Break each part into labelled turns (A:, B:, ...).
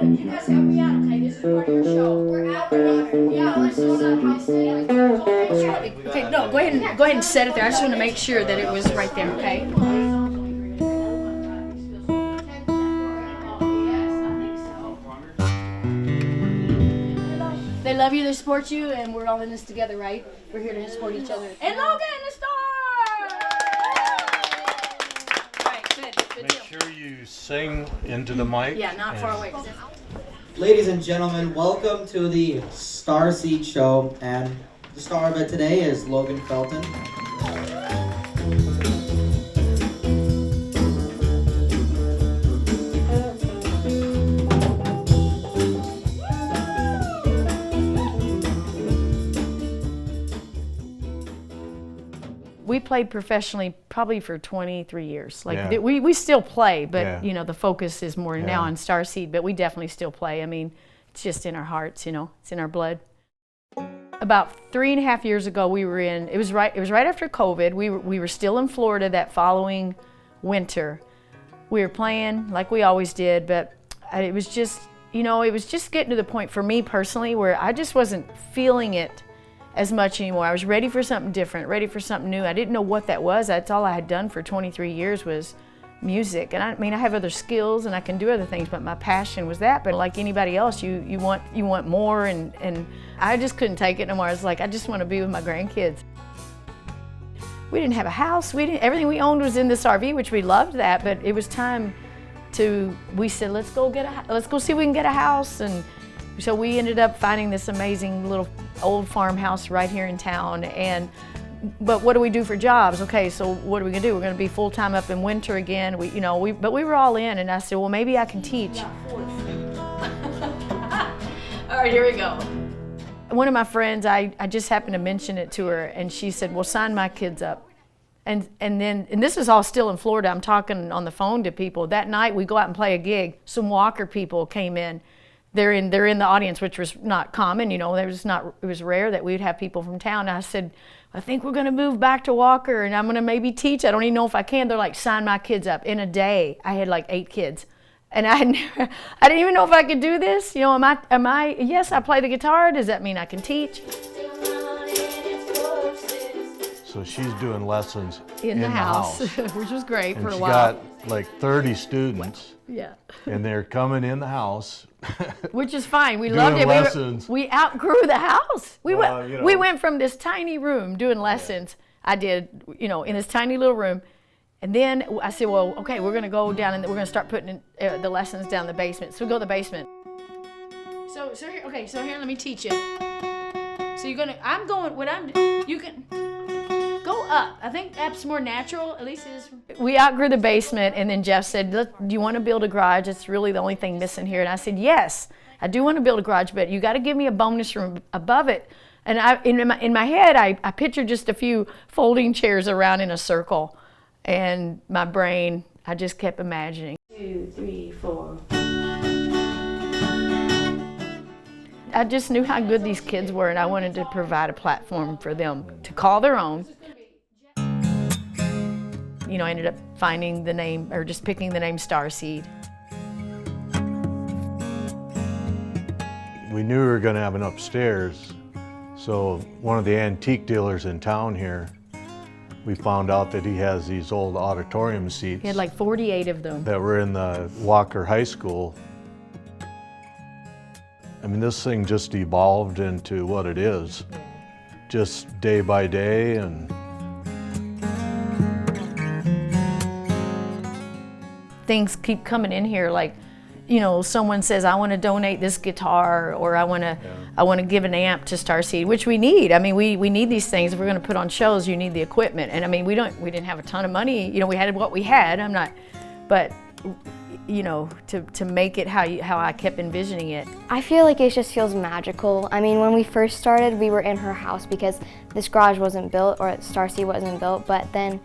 A: You guys help me out, okay? This is part of your show. We're out of water. Yeah, let's do it. Okay, no, go ahead and set it there. I just want to make sure that it was right there, okay? They love you, they support you, and we're all in this together, right? We're here to support each other. And Logan, the star! Right, good
B: Make sure you sing into the mic.
A: Yeah, not far away.
C: Ladies and gentlemen, welcome to the Starseed show, and the star of it today is Logan Felton.
A: We played professionally probably for 23 years. Like
B: Yeah.
A: we still play, but
B: Yeah.
A: you know the focus is more now
B: Yeah.
A: on Starseed. But we definitely still play. I mean, it's just in our hearts. You know, it's in our blood. About 3.5 years ago, we were in. It was right after COVID. We were still in Florida that following winter. We were playing like we always did, but it was just getting to the point for me personally where I just wasn't feeling it as much anymore. I was ready for something different, ready for something new. I didn't know what that was. That's all I had done for 23 years was music. And I mean, I have other skills and I can do other things, but my passion was that. But like anybody else, you want more, and I just couldn't take it no more. I was like, I just want to be with my grandkids. We didn't have a house. Everything we owned was in this RV, which we loved that, but it was time we said, let's go see if we can get a house. And so we ended up finding this amazing little old farmhouse right here in town. But what do we do for jobs? Okay, so what are we gonna do? We're gonna be full-time up in winter again. But we were all in, and I said, well, maybe I can teach. All right, here we go. One of my friends, I just happened to mention it to her, and she said, well, sign my kids up. And this is all still in Florida. I'm talking on the phone to people. That night we go out and play a gig. Some Walker people came in. They're in the audience, which was not common, you know. It was rare that we'd have people from town. And I said, I think we're gonna move back to Walker, and I'm gonna maybe teach. I don't even know if I can. They're like, sign my kids up. In a day, I had like 8 kids, and I didn't even know if I could do this. You know, am I? Yes, I play the guitar. Does that mean I can teach?
B: So she's doing lessons
A: In the house. Which was great
B: and
A: for a
B: she
A: while.
B: got like 30 students,
A: Yeah.
B: and they're coming in the house.
A: Which is fine. We
B: Doing
A: loved it.
B: lessons.
A: We outgrew the house. We
B: Well,
A: went from this tiny room doing lessons. I did, in this tiny little room. And then I said, well, okay, we're going to go down and we're going to start putting the lessons down in the basement. So we go to the basement. So here, let me teach you. So you can go up. I think that's more natural, at least it is. We outgrew the basement, and then Jeff said, do you want to build a garage? It's really the only thing missing here. And I said, yes, I do want to build a garage, but you got to give me a bonus room above it. And in my head, I pictured just a few folding chairs around in a circle. And my brain, I just kept imagining. 2, 3, 4. I just knew how good these kids were, and I wanted to provide a platform for them to call their own. I ended up finding the name, or just picking the name Starseed.
B: We knew we were going to have an upstairs, so one of the antique dealers in town here, we found out that he has these old auditorium seats.
A: He had like 48 of them.
B: That were in the Walker High School. I mean, this thing just evolved into what it is, just day by day. And
A: things keep coming in here, like, someone says, I want to donate this guitar, or I want to give an amp to Starseed, which we need. I mean, we need these things. If we're going to put on shows, you need the equipment. And I mean, we didn't have a ton of money. We had what we had. But to make it how I kept envisioning it.
D: I feel like it just feels magical. I mean, when we first started, we were in her house because this garage wasn't built, or Starseed wasn't built, but then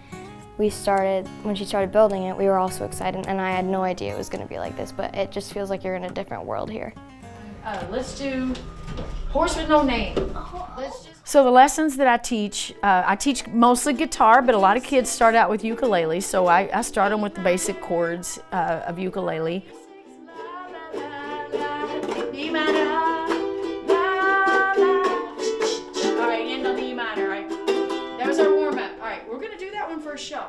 D: when she started building it, we were all so excited, and I had no idea it was going to be like this, but it just feels like you're in a different world here.
A: Let's do Horse with No Name. So the lessons that I teach mostly guitar, but a lot of kids start out with ukulele, so I start them with the basic chords of ukulele. first show.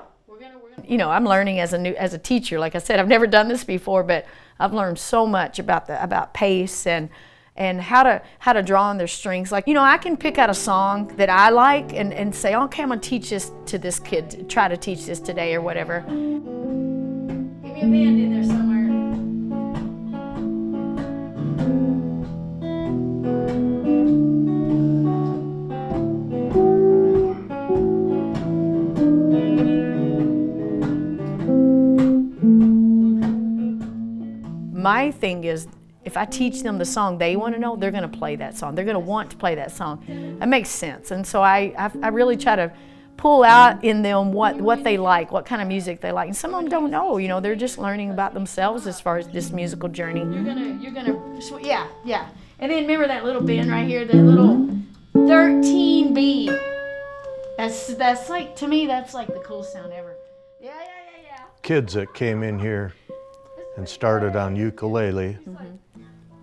A: You know, I'm learning as a teacher. Like I said, I've never done this before, but I've learned so much about pace and how to draw on their strings. Like, you know, I can pick out a song that I like and say, okay, I'm gonna teach this to this kid, try to teach this today or whatever. Give me a band in there somewhere. My thing is, if I teach them the song they want to know, they're going to play that song. They're going to want to play that song. That makes sense. And so I really try to pull out in them what they like, what kind of music they like. And some of them don't know. You know, they're just learning about themselves as far as this musical journey. You're gonna, yeah. And then remember that little bend right here, that little 13B. That's like, to me, that's like the coolest sound ever. Yeah.
B: Kids that came in here and started on ukulele,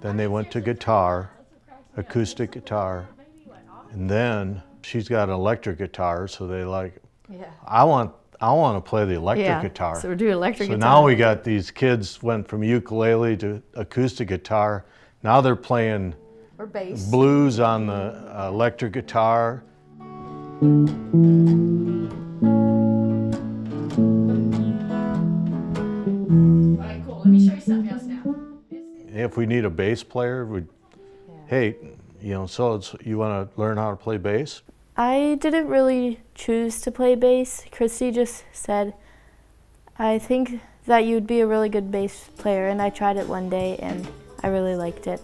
B: then they went to guitar, acoustic guitar, and then she's got an electric guitar, so they like, I want to play the electric guitar.
A: So we're doing electric guitar.
B: So now we got these kids went from ukulele to acoustic guitar. Now they're playing
A: or bass.
B: Blues on the electric guitar. If we need a bass player, hey, you know, so you want to learn how to play bass?
E: I didn't really choose to play bass. Kristi just said, I think that you'd be a really good bass player, and I tried it one day and I really liked it.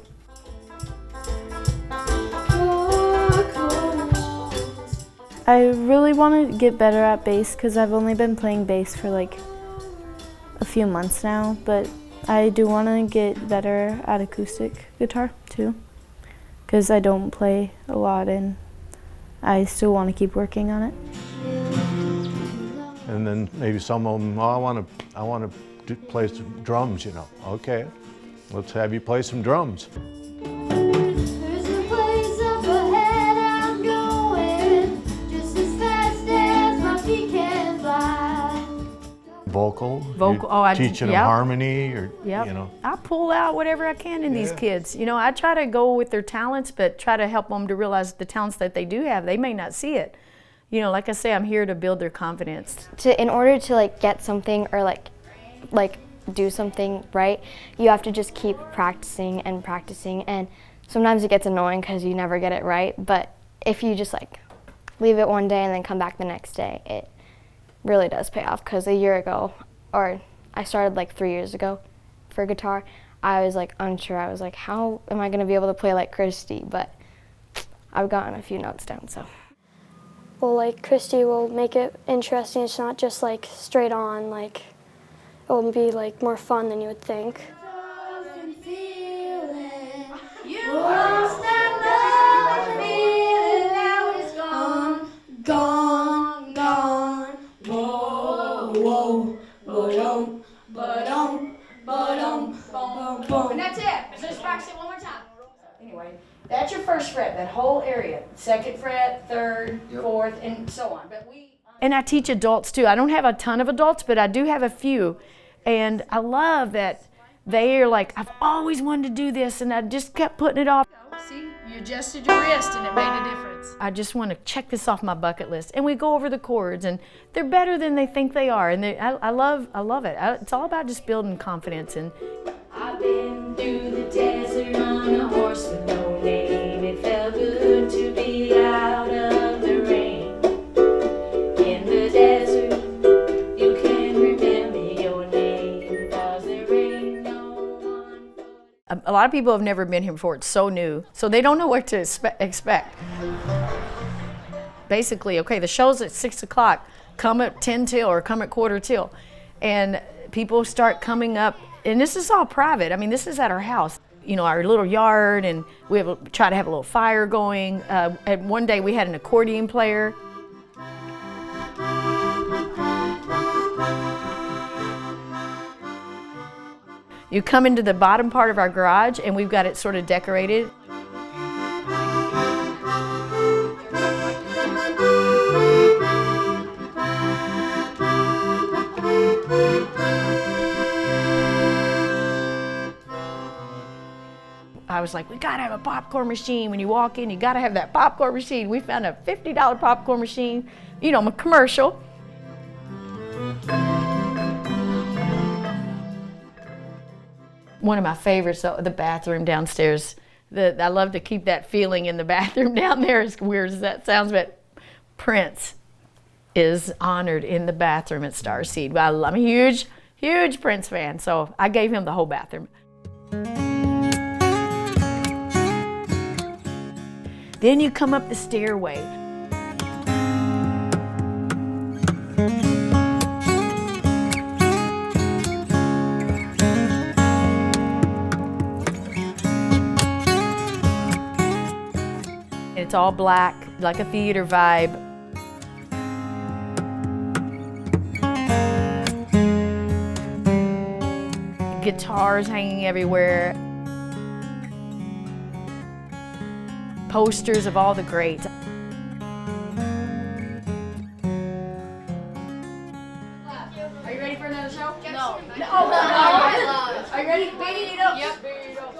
E: I really want to get better at bass because I've only been playing bass for like a few months now, but I do want to get better at acoustic guitar too, because I don't play a lot and I still want to keep working on it.
B: And then maybe some of them, I want to play some drums, you know. Okay, let's have you play some drums. Vocal, teaching them harmony, or you know.
A: I pull out whatever I can in these kids. You know, I try to go with their talents, but try to help them to realize the talents that they do have. They may not see it. You know, like I say, I'm here to build their confidence.
D: In order to like get something or like do something right, you have to just keep practicing and practicing. And sometimes it gets annoying because you never get it right. But if you just like leave it one day and then come back the next day, it really does pay off. Because a year ago, or I started like 3 years ago for guitar, I was like unsure. I was like, how am I going to be able to play like Kristi? But I've gotten a few notes down, so.
F: Well, like Kristi will make it interesting. It's not just like straight on, like it will be like more fun than you would think.
A: And that's it. So just practice it one more time. Anyway, that's your first fret, that whole area. Second fret, third, fourth, and so on. And I teach adults too. I don't have a ton of adults, but I do have a few. And I love that they are like, I've always wanted to do this, and I just kept putting it off. See, you adjusted your wrist, and it made a difference. I just want to check this off my bucket list. And we go over the chords, and they're better than they think they are. And I love it. It's all about just building confidence. And I've been through the desert on a horse with no name. It felt good to be out of the rain. In the desert, you can remember your name, because there ain't no one. A lot of people have never been here before. It's so new, so they don't know what to expect. Basically, okay, the show's at 6 o'clock. Come at 10 till or come at quarter till, and people start coming up. And this is all private. I mean, this is at our house, you know, our little yard, and we try to have a little fire going. And one day we had an accordion player. You come into the bottom part of our garage, and we've got it sort of decorated. was like, we gotta have a popcorn machine. When you walk in, you gotta have that popcorn machine. We found a $50 popcorn machine, you know, a commercial. One of my favorites, though, the bathroom downstairs. I love to keep that feeling in the bathroom down there, as weird as that sounds, but Prince is honored in the bathroom at Starseed. Well, I'm a huge, huge Prince fan, so I gave him the whole bathroom. Then you come up the stairway. It's all black, like a theater vibe. Guitars hanging everywhere. Posters of all the greats. Are you ready for another show? No. Are you ready? Yep.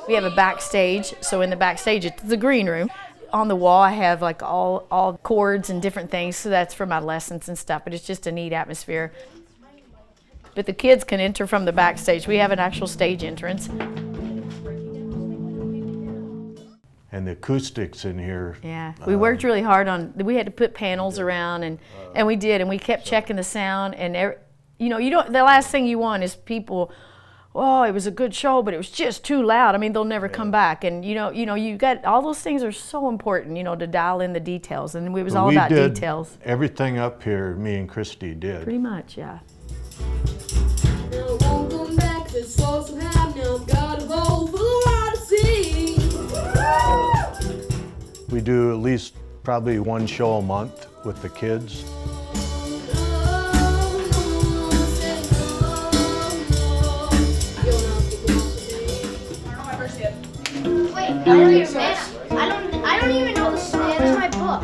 A: We have a backstage, so in the backstage it's the green room. On the wall I have like all chords and different things, so that's for my lessons and stuff, but it's just a neat atmosphere. But the kids can enter from the backstage. We have an actual stage entrance.
B: And the acoustics in here.
A: Yeah, we worked really hard we had to put panels around, and we did, and we kept checking the sound, and you know, the last thing you want is people, oh, it was a good show, but it was just too loud. I mean, they'll never come back. And you got all those things are so important, to dial in the details. And it was all about details.
B: Everything up here, me and Kristi did.
A: Pretty much, yeah.
B: We do at least probably one show a month with the kids.
G: I don't even know the song. It's my book.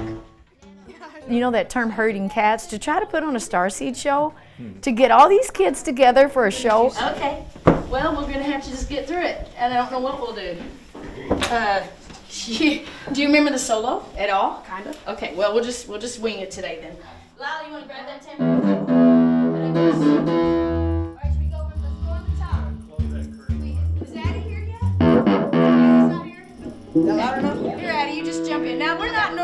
A: You know that term herding cats? To try to put on a Starseed show, to get all these kids together for a show. Okay, well, we're gonna have to just get through it, and I don't know what we'll do. Do you remember the solo at all? Kind of. Okay, well, we'll just wing it today then. Lyle, you wanna grab that tambourine? All right, should we go? Let's go on the top. Is Addie here yet? He's not here. Is that loud enough? Here, Addie, you just jump in. Now we're not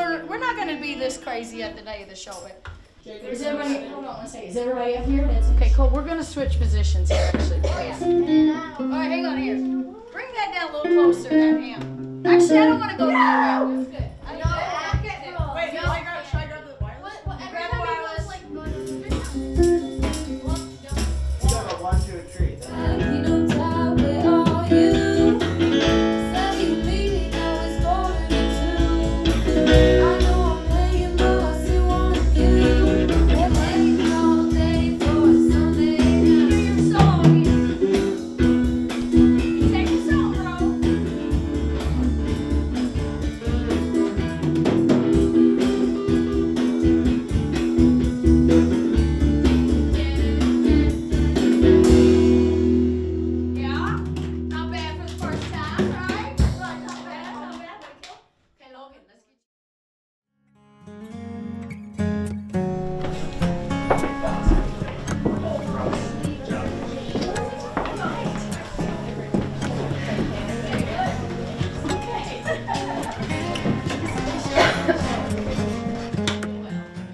A: gonna be this crazy at the day of the show, but is everybody? Hold on, let's see. Is everybody up here? Okay, cool. We're gonna switch positions here, actually. All right, hang on here. Bring that down a little closer, that amp. Actually, I don't want to go that way. That's good. I know. I'm getting it. Wait, should I grab the wireless? Grab the wireless.
C: You got a 1, 2, 3.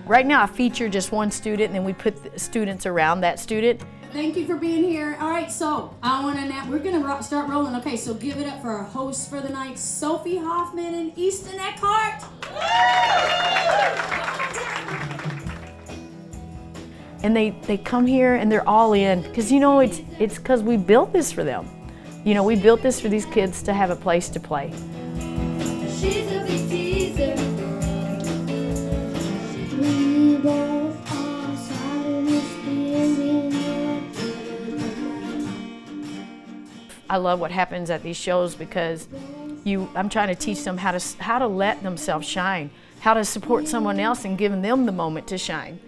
A: Right now I feature just one student, and then we put students around that student.
H: Thank you for being here. All right, so we're gonna start rolling. Okay, so give it up for our hosts for the night, Sophie Hoffman and Easton Eckhart.
A: And they come here and they're all in, because it's because we built this for them. We built this for these kids to have a place to play.
G: She's a big teaser.
A: I love what happens at these shows, because I'm trying to teach them how to let themselves shine, how to support someone else and giving them the moment to shine.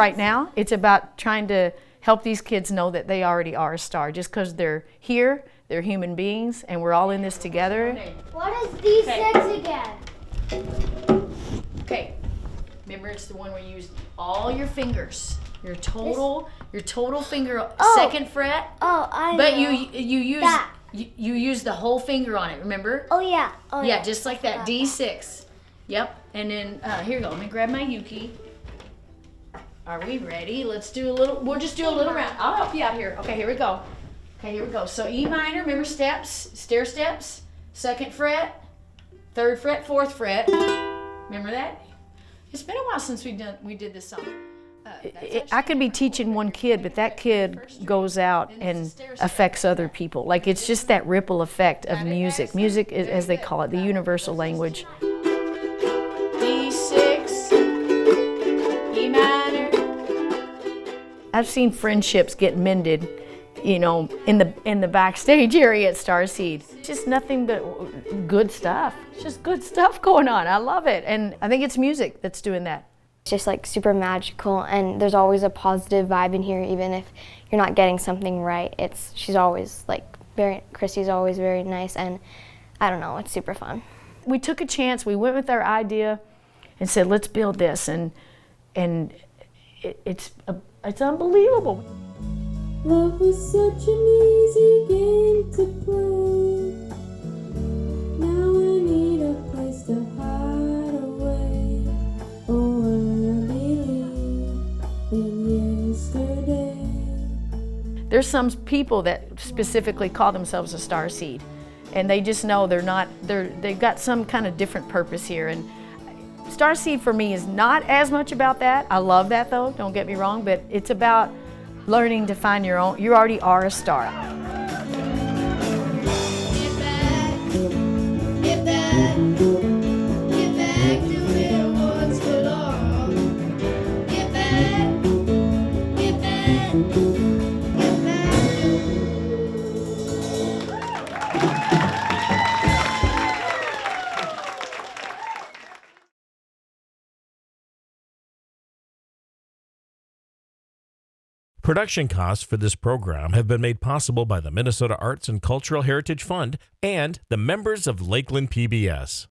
A: right now. It's about trying to help these kids know that they already are a star. Just because they're here, they're human beings, and we're all in this together.
G: What is D6 again?
A: Okay. Remember, it's the one where you use all your fingers. Your total finger, second fret.
G: Oh, I know.
A: But you use
G: That.
A: you use the whole finger on it. Remember?
G: Oh yeah. Oh
A: Yeah, just like that. D6. Yep. And then here you go. Let me grab my Yuki. Are we ready? Let's do a little. We'll just do a little round. I'll help you out here. Okay, here we go. Okay, here we go. So E minor. Remember steps, stair steps. Second fret, third fret, fourth fret. Remember that? It's been a while since we did this song. I could be teaching one kid, but that kid goes out and affects other people. Like, it's just that ripple effect of music. Music is, as they call it, the universal language. D6, E minor. I've seen friendships get mended, you know, in the backstage area at Starseed. Just nothing but good stuff. It's just good stuff going on. I love it, and I think it's music that's doing that.
D: It's just like super magical, and there's always a positive vibe in here, even if you're not getting something right. She's always like Kristi's always very nice, and I don't know, it's super fun.
A: We took a chance. We went with our idea and said, let's build this, and it's unbelievable.
I: Love was such an easy game to play. Now I need a place to hide away. Oh, I believe in yesterday.
A: There's some people that specifically call themselves a starseed, and they just know they've got some kind of different purpose here. And Starseed for me is not as much about that. I love that though, don't get me wrong, but it's about learning to find your own. You already are a star.
G: Get back to where it once belonged. Get back.
J: Production costs for this program have been made possible by the Minnesota Arts and Cultural Heritage Fund and the members of Lakeland PBS.